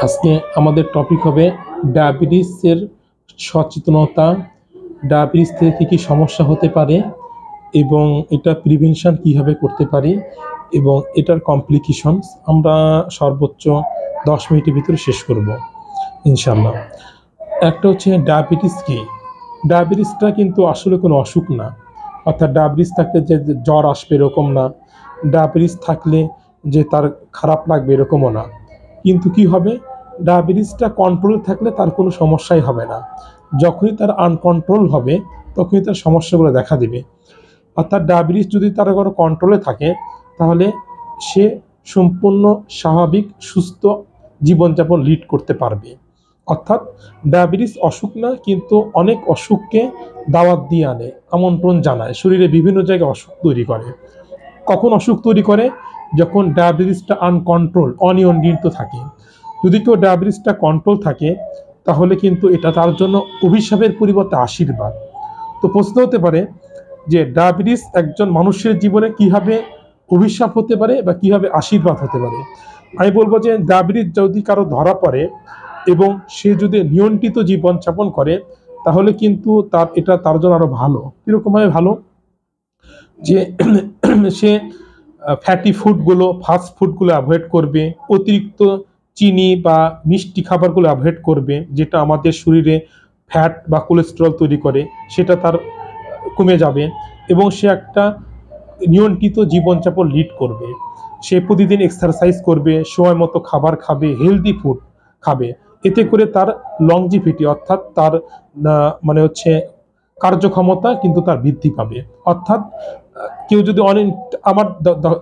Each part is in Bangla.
আজকে আমাদের টপিক হবে ডায়াবেটিসের সচেতনতা, ডায়াবেটিস থেকে কী কী সমস্যা হতে পারে এবং এটা প্রিভেনশন কীভাবে করতে পারি এবং এটার কমপ্লিকেশনস আমরা সর্বোচ্চ 10 মিনিটের ভিতরে শেষ করব ইনশাল্লাহ। একটা হচ্ছে ডায়াবেটিস কি। ডায়াবেটিসটা কিন্তু আসলে কোনো অসুখ না, অর্থাৎ ডায়াবেটিস থাকলে যে জ্বর আসবে এরকম না, ডায়াবেটিস থাকলে যে তার খারাপ লাগবে এরকমও না। কিন্তু কি হবে, ডায়াবেটিসটা কন্ট্রোলে থাকলে তার কোনো সমস্যাই হবে না, যখনই তার আনকন্ট্রোল হবে তখনই তার সমস্যাগুলো দেখা দেবে। অর্থাৎ ডায়াবেটিস যদি তার কোনো কন্ট্রোলে থাকে তাহলে সে সম্পূর্ণ স্বাভাবিক সুস্থ জীবনযাপন লিড করতে পারবে। অর্থাৎ ডায়াবেটিস অসুখ না, কিন্তু অনেক অসুখকে দাওয়াত দিয়ে আনে, আমন্ত্রণ জানায়, শরীরে বিভিন্ন জায়গায় অসুখ তৈরি করে। কখন অসুখ তৈরি করে? যখন ডায়াবেটিসটা আনকন্ট্রোল, অনিয়ন্ত্রিত থাকে। যদি কেউ ডায়াবেটিসটা কন্ট্রোল থাকে তাহলে কিন্তু এটা তার জন্য অভিশাপের পরিবর্তে আশীর্বাদ। তো প্রশ্ন হতে পারে যে ডায়াবেটিস একজন মানুষের জীবনে কিভাবে অভিশাপ হতে পারে বা কিভাবে আশীর্বাদ হতে পারে। আমি বলবো যে ডায়াবেটিস যদি কারো ধরা পড়ে এবং সে যদি নিয়ন্ত্রিত জীবনযাপন করে তাহলে কিন্তু এটা তার জন্য আরো ভালো। কিরকমভাবে ভালো? যে সে ফ্যাটি ফুডগুলো, ফাস্ট ফুডগুলো অ্যাভয়েড করবে, অতিরিক্ত চিনি বা মিষ্টি খাবারগুলো অ্যাভয়েড করবে, যেটা আমাদের শরীরে ফ্যাট বা কোলেস্টেরল তৈরি করে, সেটা তার কমে যাবে এবং সে একটা নিয়ন্ত্রিত জীবনযাপন লিড করবে। সে প্রতিদিন এক্সারসাইজ করবে, সময় মতো খাবার খাবে, হেলদি ফুড খাবে। এতে করে তার লংজিভিটি, অর্থাৎ তার মানে হচ্ছে কার্যক্ষমতা কিন্তু তার বৃদ্ধি পাবে। অর্থাৎ কেউ যদি আমার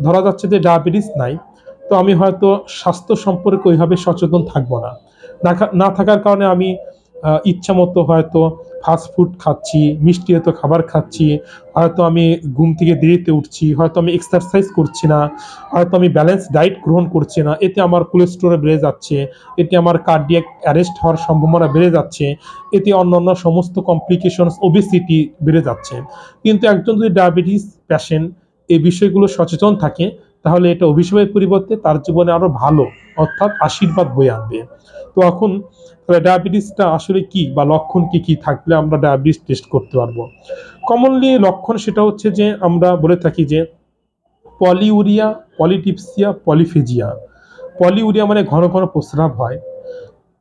ধরা যাচ্ছে যে ডায়াবেটিস নাই, তো আমি হয়তো স্বাস্থ্য সম্পর্কে ওইভাবে সচেতন থাকবো না। না থাকার কারণে আমি ইচ্ছা মতো হয়তো ফাস্ট ফুড খাচ্ছি, মিষ্টি জাতীয় খাবার খাচ্ছি, হয়তো আমি ঘুম থেকে দেরিতে উঠছি, হয়তো আমি এক্সারসাইজ করছি না, হয়তো আমি ব্যালেন্স ডায়েট গ্রহণ করছি না। এতে আমার কোলেস্টেরল বেড়ে যাচ্ছে, এতে আমার কার্ডিয়াক অ্যারেস্ট হওয়ার সম্ভাবনা বেড়ে যাচ্ছে, এতে অন্যান্য সমস্ত কমপ্লিকেশনস, ওবেসিটি বেড়ে যাচ্ছে। কিন্তু একজন যদি ডায়াবেটিস পেশেন্ট এই বিষয়গুলো সচেতন থাকে তাহলে এটা অভিশাপের পরিবর্তে তার জীবনে আরো ভালো, অর্থাৎ আশীর্বাদ বয়ে আনবে। তো এখন ডায়াবেটিসটা আসলে কি বা লক্ষণ কি কি থাকলে আমরা ডায়াবেটিস টেস্ট করতে পারবো। কমনলি লক্ষণ সেটা হচ্ছে যে আমরা বলে থাকি যে পলিউরিয়া, পলিডিপসিয়া, পলিফেজিয়া। পলিউরিয়া মানে ঘন ঘন প্রস্রাব হয়,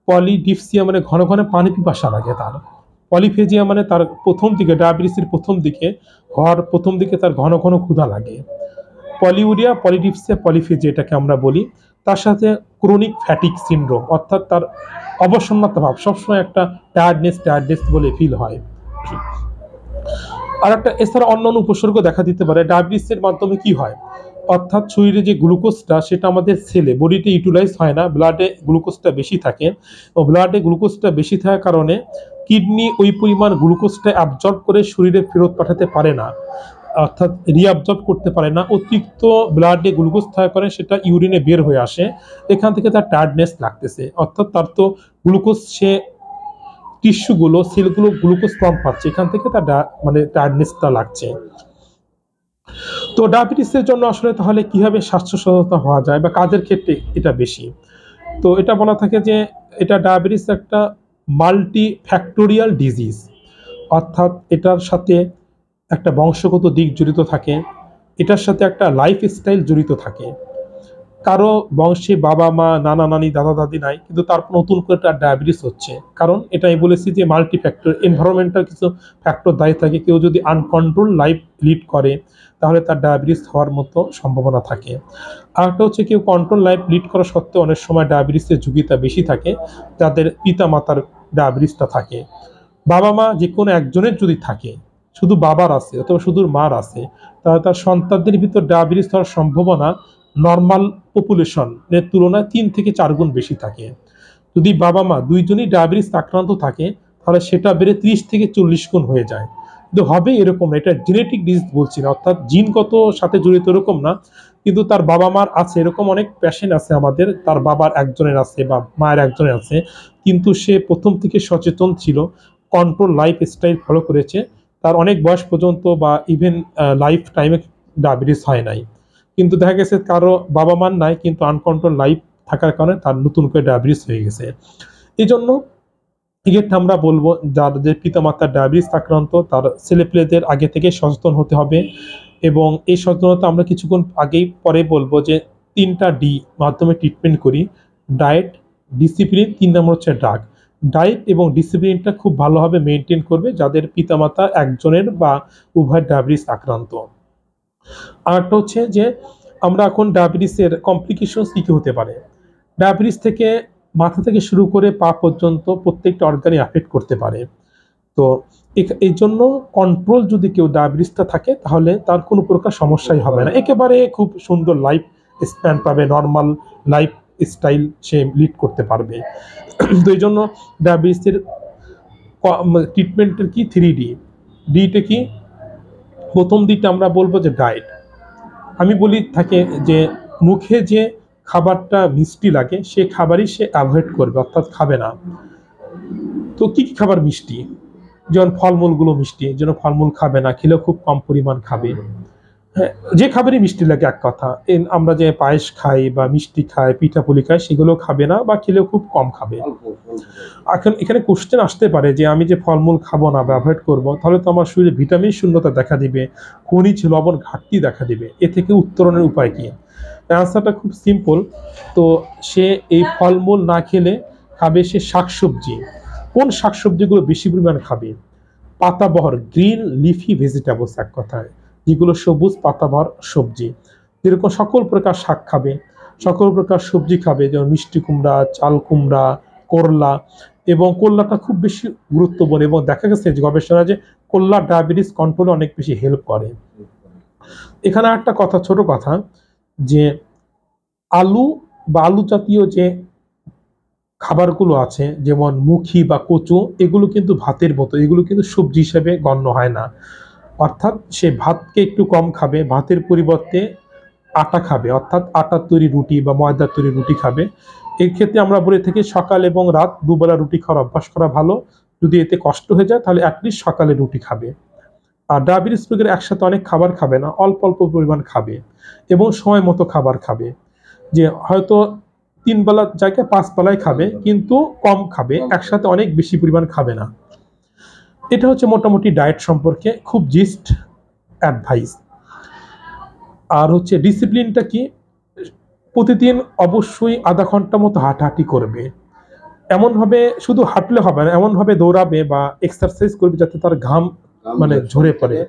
পলিডিপসিয়া মানে ঘন ঘন পানি পিপাসা লাগে তার, পলিফেজিয়া মানে তার প্রথম দিকে, ডায়াবেটিসের প্রথম দিকে হওয়ার প্রথম দিকে তার ঘন ঘন ক্ষুধা লাগে। পলিউরিয়া, পলিডিপসিয়া, পলিফেজিয়া এটাকে আমরা বলি। তার সাথে ক্রনিক ফ্যাটিক সিনড্রোম, অর্থাৎ তার অবসন্নতা ভাব, সবসময় একটা টায়ার্ডনেস বলে ফিল হয়। আর একটা এছাড়া অন্যান্য উপসর্গ দেখা দিতে পারে। ডায়াবেটিসের মাধ্যমে কি হয়, অর্থাৎ শরীরে যে গ্লুকোজটা সেটা আমাদের সেলে, বডিতে ইউটিলাইজ হয় না, ব্লাডে গ্লুকোজটা বেশি থাকে। ও ব্লাডে গ্লুকোজটা বেশি থাকার কারণে কিডনি ওই পরিমাণ গ্লুকোজটা অ্যাবজর্ব করে শরীরে ফেরত পাঠাতে পারে না, অর্থাৎ রিঅ্যাবজর্ব করতে পারে না। অতিরিক্ত ব্লাডে গ্লুকোজ থাকার কারণে সেটা ইউরিনে বের হয়ে আসে, এখান থেকে তার টায়ার্ডনেস লাগতেছে। অর্থাৎ তার তো গ্লুকোজ, সে টিস্যুগুলো, সেলগুলো গ্লুকোজ কম পাচ্ছে, এখান থেকে তার মানে টায়ার্ডনেসটা লাগছে। তো ডায়াবেটিসের জন্য আসলে তাহলে কিভাবে স্বাস্থ্য সচেতন হওয়া যায় বা কাদের ক্ষেত্রে এটা বেশি? তো এটা বলা থাকে যে এটা ডায়াবেটিস একটা মাল্টি ফ্যাক্টোরিয়াল ডিজিজ, অর্থাৎ এটার সাথে একটা বংশগত দিক জড়িত থাকে, এটার সাথে একটা লাইফস্টাইল জড়িত থাকে। কারো বংশে বাবা মা, নানা নানি, দাদা দাদি নাই, কিন্তু তারপর নতুন করে তার ডায়াবেটিস হচ্ছে। কারণ এটা আমি বলেছি যে মাল্টি ফ্যাক্টর, এনভায়রনমেন্টাল কিছু ফ্যাক্টর দায়ী থাকে। কেউ যদি আনকন্ট্রোল লাইফ লিড করে তাহলে তার ডায়াবেটিস হওয়ার মতো সম্ভাবনা থাকে। আরেকটা হচ্ছে কেউ কন্ট্রোল লাইফ লিড করা সত্ত্বেও অনেক সময় ডায়াবেটিসের ঝুঁকিটা বেশি থাকে, যাদের পিতা মাতার ডায়াবেটিসটা থাকে। বাবা মা যে কোনো একজনের যদি থাকে, শুধু বাবার আছে অথবা শুধু মার আছে, তাহলে তার সন্তানদের ভিতর ডায়াবেটিস হওয়ার সম্ভাবনা নর্মাল পপুলেশনের তুলনায় 3 থেকে 4 গুণ বেশি থাকে। যদি বাবা মা দুইজনই ডায়াবেটিস আক্রান্ত থাকে তাহলে সেটা বেড়ে 30 থেকে 40 গুণ হয়ে যায়। কিন্তু হবে এরকম না, এটা জেনেটিক ডিজিজ বলছি না, অর্থাৎ জিনগত সাথে জড়িত এরকম না, কিন্তু তার বাবা মার আছে। এরকম অনেক পেশেন্ট আছে আমাদের, তার বাবার একজনের আছে বা মায়ের একজনের আছে, কিন্তু সে প্রথম থেকে সচেতন ছিল, কন্ট্রোল লাইফ স্টাইল ফলো করেছে, তার অনেক বয়স পর্যন্ত বা ইভেন লাইফ টাইমে ডায়াবেটিস হয় নাই। কিন্তু দেখা গেছে কারো বাবা মার নাই, কিন্তু আনকন্ট্রোল লাইফ থাকার কারণে তার নতুন করে ডায়াবেটিস হয়ে গেছে। এই জন্য এক্ষেত্রে আমরা বলবো যাদের পিতামাতার ডায়াবেটিস আক্রান্ত তার ছেলেপেলেদের আগে থেকে সচেতন হতে হবে। এবং এই সচেতনতা আমরা কিছুক্ষণ আগেই পরে বলবো যে 3টা ডি মাধ্যমে ট্রিটমেন্ট করি: ডায়েট, ডিসিপ্লিন, 3 নম্বর হচ্ছে ড্রাগ। ডায়েট এবং ডিসিপ্লিনটা খুব ভালোভাবে মেনটেন করবে যাদের পিতামাতা একজনের বা উভয় ডায়াবেটিস আক্রান্ত। আরেকটা হচ্ছে যে আমরা এখন ডায়াবেটিসের কমপ্লিকেশনস কী কী হতে পারে। ডায়াবেটিস থেকে মাথা থেকে শুরু করে পা পর্যন্ত প্রত্যেকটা অর্গানে অ্যাফেক্ট করতে পারে। তো এই জন্য কন্ট্রোল যদি কেউ ডায়াবেটিসটা থাকে তাহলে তার কোনো প্রকার সমস্যাই হবে না, একেবারে খুব সুন্দর লাইফ স্প্যান পাবে, নর্মাল লাইফ স্টাইল সে লিড করতে পারবে। তো এই জন্য ডায়াবেটিসের ট্রিটমেন্টের কি 3D। ডিটা কি? প্রথম দিকটা আমরা বলবো যে ডায়েট। আমি বলি থাকে যে মুখে যে খাবারটা মিষ্টি লাগে সে খাবারই সে অ্যাভয়েড করবে, অর্থাৎ খাবে না। তো কি কি খাবার মিষ্টি? যেমন ফলমূলগুলো মিষ্টি, এই জন্য ফলমূল খাবে না, খেলেও খুব কম পরিমাণ খাবে। হ্যাঁ, যে খাবারই মিষ্টি লাগে এক কথা। আমরা যে পায়েস খাই বা মিষ্টি খাই, পিঠাপুলি খাই, সেগুলো খাবে না বা খেলেও খুব কম খাবে। এখন এখানে কোশ্চেন আসতে পারে যে আমি যে ফলমূল খাবো না বা অ্যাভয়েড করবো, তাহলে তো আমার শরীরে ভিটামিন শূন্যতা দেখা দিবে, খনিজ লবণ ঘাটতি দেখা দিবে, এ থেকে উত্তরণের উপায় কি? অ্যান্সারটা খুব সিম্পল। তো সে এই ফলমূল না খেলে খাবে সে শাকসবজি। কোন শাকসবজিগুলো বেশি পরিমাণ খাবে? পাতাবহর, গ্রিন লিফি ভেজিটেবলস এক কথায়, যেগুলো সবুজ পাতাবহর সবজি। যেরকম সকল প্রকার শাক খাবে, সকল প্রকার সবজি খাবে, যেমন মিষ্টি কুমড়া, চাল কুমড়া, করলা। এবং করলাটা খুব বেশি গুরুত্বপূর্ণ এবং দেখা গেছে যে গবেষণা যে করলা ডায়াবেটিস কন্ট্রোলে অনেক বেশি হেল্প করে। এখানে একটা কথা, ছোট কথা, যে আলু বা আলু জাতীয় যে খাবারগুলো আছে যেমন মুখি বা কচু, এগুলো কিন্তু ভাতের মতো, এগুলো কিন্তু সবজি হিসেবে গণ্য হয় না। অর্থাৎ সে ভাতকে একটু কম খাবে, ভাতের পরিবর্তে আটা খাবে, অর্থাৎ আটার তৈরি রুটি বা ময়দার তৈরি রুটি খাবে। এর ক্ষেত্রে আমরা বলে থাকি সকাল এবং রাত দুবেলা রুটি খাওয়ার অভ্যাস করা ভালো। যদি এতে কষ্ট হয়ে যায় তাহলে অ্যাটলিস্ট সকালে রুটি খাবে। আর ডায়াবেটিস রোগীরা একসাথে অনেক খাবার খাবে না, অল্প অল্প পরিমাণ খাবে এবং সময় মতো খাবার খাবে। যে হয়তো 3 বেলার জায়গায় 5 বেলায় খাবে, কিন্তু কম খাবে, একসাথে অনেক বেশি পরিমাণ খাবে না। এটা হচ্ছে মোটামুটি ডায়েট সম্পর্কে খুব জিস্ট অ্যাডভাইস। আর হচ্ছে ডিসিপ্লিনটা কি? প্রতিদিন অবশ্যই আধা ঘন্টা মতো হাঁটাহাঁটি করবে। এমনভাবে শুধু হাঁটলে হবে না, এমনভাবে দৌড়াবে বা এক্সারসাইজ করবে যাতে তার ঘাম মানে ঝরে পড়ে,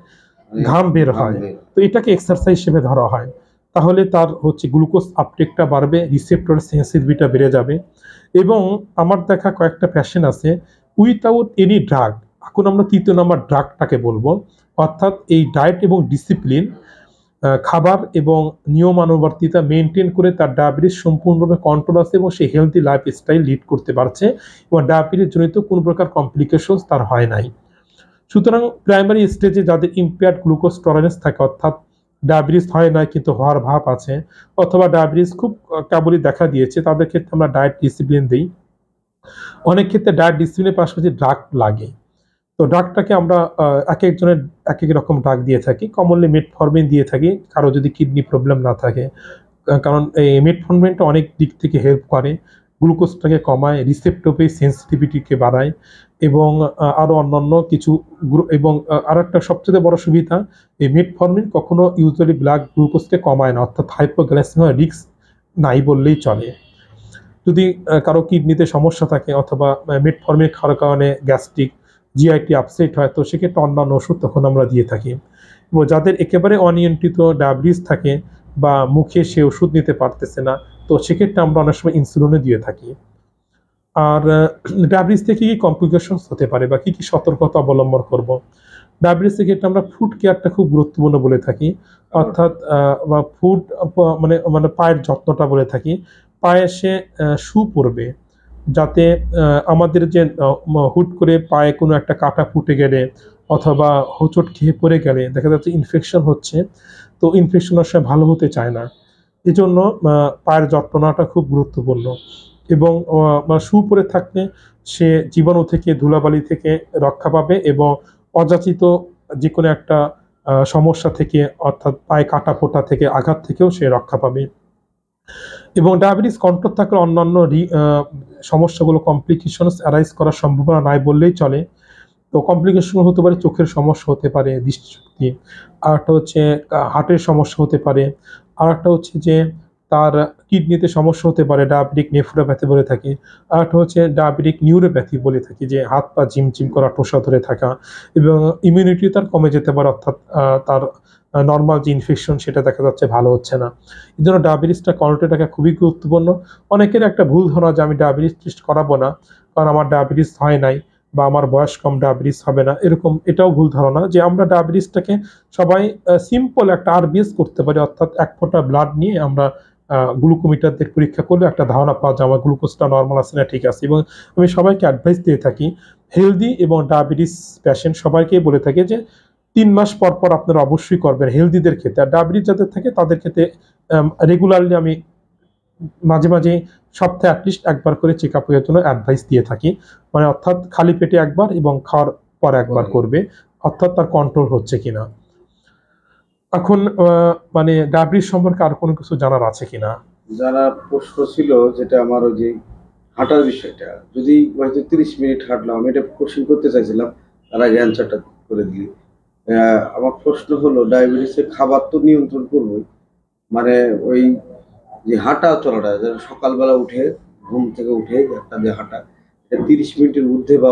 ঘাম বের হয়। তো এটাকে এক্সারসাইজ হিসেবে ধরা হয়। তাহলে তার হচ্ছে গ্লুকোজ আপটেকটা বাড়বে, রিসেপ্টর সেন্সিটিভিটা বেড়ে যাবে। এবং আমার দেখা কয়েকটা পেশেন্ট আছে উইথাউট এনি ড্রাগ। এখন আমরা 3য় নম্বর ড্রাগটাকে বলবো, অর্থাৎ এই ডায়েট এবং ডিসিপ্লিন, খাবার এবং নিয়মানুবর্তিতা মেনটেন করে তার ডায়াবেটিস সম্পূর্ণভাবে কন্ট্রোল আছে এবং সে হেলদি লাইফ স্টাইল লিড করতে পারছে এবং ডায়াবেটিস জনিত কোনো প্রকার কমপ্লিকেশনস তার হয় নাই। সুতরাং প্রাইমারি স্টেজে যাদের ইম্পেয়ার্ড গ্লুকোজ টলারেন্স থাকে, অর্থাৎ ডায়াবেটিস হয় না কিন্তু হওয়ার ভাব আছে, অথবা ডায়াবেটিস খুব কেবলই দেখা দিয়েছে, তাদের ক্ষেত্রে আমরা ডায়েট ডিসিপ্লিন দিই। অনেক ক্ষেত্রে ডায়েট ডিসিপ্লিনের পাশাপাশি ড্রাগ লাগে। তো ড্রাগটাকে আমরা এক একজনের এক এক রকম ড্রাগ দিয়ে থাকি। কমনলি মেটফর্মিন দিয়ে থাকি কারো যদি কিডনি প্রবলেম না থাকে, কারণ এই মেটফর্মিনটা অনেক দিক থেকে হেল্প করে, গ্লুকোজটাকে কমায়, রিসেপ্টরে সেন্সিটিভিটিকে বাড়ায় এবং আরও অন্যান্য কিছু এবং আরও একটা সবচেয়ে বড় সুবিধা, এই মেটফর্মিন কখনো ইউজুয়ালি ব্লাড গ্লুকোজকে কমায় না, অর্থাৎ হাইপোগ্লাইসেমিয়া রিস্ক নাই বললেই চলে। যদি কারো কিডনিতে সমস্যা থাকে অথবা মেটফর্মিন খাওয়ার কারণে গ্যাস্ট্রিক জিআইটি আপসেট হয়, তো সেক্ষেত্রে অন্যান্য ওষুধ তখন আমরা দিয়ে থাকি। এবং যাদের একেবারে অনিয়ন্ত্রিত ডায়াবেটিস থাকে বা মুখে সে ওষুধ নিতে পারতেছে না, তো সেক্ষেত্রে আমরা অনেক সময় ইনসুলিনও দিয়ে থাকি। আর ডায়াবেটিস থেকে কি কমপ্লিকেশনস হতে পারে বা কি কি সতর্কতা অবলম্বন করব? ডায়াবেটিসের ক্ষেত্রে আমরা ফুড কেয়ারটা খুব গুরুত্বপূর্ণ বলে থাকি, অর্থাৎ ফুড মানে মানে পায়ের যত্নটা বলে থাকি। পায়ে সে শু পরবে, যাতে আমাদের যে হুট করে পায়ে কোনো একটা কাটা ফুটে গেলে অথবা হোঁচট খেয়ে পড়ে গেলে দেখা যাচ্ছে ইনফেকশন হচ্ছে, তো ইনফেকশনের সময় ভালো হতে চায় না। এজন্য পায়ের যত্ন নেওয়াটা খুব গুরুত্বপূর্ণ। এবং শু পরে থাকলে সে জীবাণু থেকে, ধুলাবালি থেকে রক্ষা পাবে এবং অযাচিত যে কোনো একটা সমস্যা থেকে, অর্থাৎ পায়ে কাটা ফোটা থেকে, আঘাত থেকেও সে রক্ষা পাবে। এবং ডায়াবেটিস কন্ট্রোল থাকলে অন্যান্য সমস্যাগুলো, কমপ্লিকেশনস অ্যারাইজ করার সম্ভাবনা নাই বললেই চলে। তো কমপ্লিকেশন হতে পারে, চোখের সমস্যা হতে পারে, দৃষ্টিশক্তি, আর একটা হচ্ছে হার্টের সমস্যা হতে পারে, আর একটা হচ্ছে যে তার কিডনিতে সমস্যা হতে পারে, ডায়াবেটিক নেফ্রোপ্যাথি বলে থাকি, আর একটা হচ্ছে ডায়াবেটিক নিউরোপ্যাথি বলে থাকি, যে হাত পা ঝিমঝিম করা, টোসা ধরে থাকা, এবং ইমিউনিটি তার কমে যেতে পারে, অর্থাৎ তার নর্মাল যে ইনফেকশন সেটা দেখা যাচ্ছে ভালো হচ্ছে না। এই জন্য ডায়াবেটিসটা কন্ট্রোলে রাখা খুবই গুরুত্বপূর্ণ। অনেকের একটা ভুল ধারণা যে আমি ডায়াবেটিস টেস্ট করাবো না, কারণ আমার ডায়াবেটিস হয় নাই, বা আমার বয়স কম, ডায়াবেটিস হবে না, এরকম এটাও ভুল ধারণা। যে আমরা ডায়াবেটিসটাকে সবাই সিম্পল একটা আরবিএস করতে পারি, অর্থাৎ এক ফোঁটা ব্লাড নিয়ে আমরা গ্লুকোমিটার দিয়ে পরীক্ষা করলে একটা ধারণা পাওয়া যায় আমার গ্লুকোজটা নর্মাল আছে না ঠিক আছে। এবং আমি সবাইকে অ্যাডভাইস দিয়ে থাকি, হেলদি এবং ডায়াবেটিস পেশেন্ট সবাইকেই বলে থাকি যে ৩ মাস পর পর আপনারা অবশ্যই করবেন হেলদিদের ক্ষেত্রে। আর ডায়াবেটিস যাদের থাকে তাদের ক্ষেত্রে রেগুলারলি আমি মাঝে, মাঝে সপ্তাহে এটলিস্ট একবার করে চেকআপ এর জন্য অ্যাডভাইস দিয়ে থাকি। মানে অর্থাৎ খালি পেটে একবার এবং খাওয়ার পর একবার করবে। অর্থাৎ তার কন্ট্রোল হচ্ছে কিনা। এখন মানে ডায়াবেটিস সম্পর্কে আর কোনো কিছু জানার আছে কিনা? জানার প্রশ্ন ছিল যেটা আমার ওই যে হাঁটার বিষয়টা, যদি হয়তো 30 মিনিট হাঁটলাম, আমি এটা কোশ্চেন করতে চাইছিলাম, তার আগে অ্যান্সারটা করে দিই। আমার প্রশ্ন হলো, ডায়াবেটিসের খাবার তো নিয়ন্ত্রণ করবোই, মানে ওই যে হাঁটা চলাটা, যেন সকালবেলা উঠে ঘুম থেকে উঠে একটা যে হাঁটা, 30 মিনিটের ঊর্ধ্বে বা